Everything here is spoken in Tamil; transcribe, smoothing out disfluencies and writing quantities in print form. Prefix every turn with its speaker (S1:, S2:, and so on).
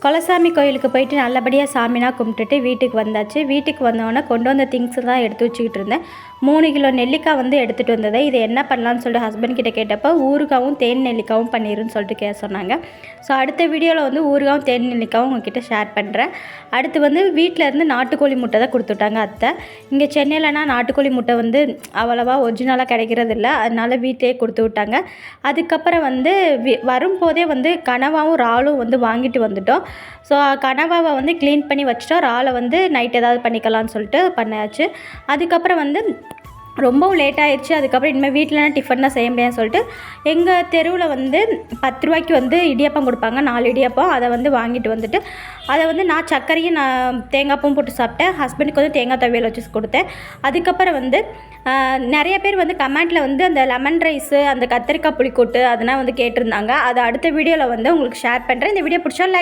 S1: குலசாமி கோயிலுக்கு போயிட்டு நல்லபடியாக சாமினா கும்பிட்டுட்டு வீட்டுக்கு வந்தாச்சு. வீட்டுக்கு வந்தோடனே கொண்டு வந்த திங்ஸ் தான் எடுத்து வச்சுக்கிட்டு இருந்தேன். 3 கிலோ நெல்லிக்காய் வந்து எடுத்துகிட்டு வந்ததை இதை என்ன பண்ணலான்னு சொல்லிட்டு ஹஸ்பண்ட் கிட்ட கேட்டப்போ ஊறுகாவும் தேன் நெல்லிக்காவும் பண்ணிடுன்னு சொல்லிட்டு சொன்னாங்க. ஸோ அடுத்த வீடியோவில் வந்து ஊறுகாவும் தேன் நெல்லிக்காவும் உங்ககிட்ட ஷேர் பண்ணுறேன். அடுத்து வந்து வீட்டில் இருந்து நாட்டுக்கோழி முட்டை தான் கொடுத்துட்டாங்க அத்தை. இங்கே சென்னையிலனா நாட்டுக்கோழி முட்டை வந்து அவ்வளோவா ஒரிஜினலாக கிடைக்கிறது இல்லை, அதனால வீட்டிலே கொடுத்து விட்டாங்க. அதுக்கப்புறம் வந்து வரும்போதே வந்து கனவாவும் இறாலும் வந்து வாங்கிட்டு வந்துட்டோம். ஸோ கனவாவை வந்து க்ளீன் பண்ணி வச்சுட்டோம். இறாலை வந்து நைட் ஏதாவது பண்ணிக்கலாம்னு சொல்லிட்டு பண்ணாச்சு. அதுக்கப்புறம் வந்து ரொம்பவும் லேட் ஆகிடுச்சு. அதுக்கப்புறம் இனிமேல் வீட்டிலனா டிஃபன் தான் செய்ய முடியாதுன்னு சொல்லிட்டு எங்கள் தெருவில் வந்து 10 ரூபாய்க்கு வந்து இடியாப்பம் கொடுப்பாங்க, 4 இடியாப்பம். அதை வந்து வாங்கிட்டு வந்துட்டு அதை வந்து நான் சர்க்கரையும் நான் தேங்காய் பூவும் போட்டு சாப்பிட்டேன். ஹஸ்பண்டுக்கு வந்து தேங்காய் துவையல் வச்சு கொடுத்தேன். அதுக்கப்புறம் வந்து நிறைய பேர் வந்து கமெண்ட்டில் வந்து அந்த லெமன் ரைஸு, அந்த கத்திரிக்காய் புளிக்கூட்டு அதெல்லாம் வந்து கேட்டிருந்தாங்க. அதை அடுத்த வீடியோவில் வந்து உங்களுக்கு ஷேர் பண்ணுறேன். இந்த வீடியோ பிடிச்சா லைக்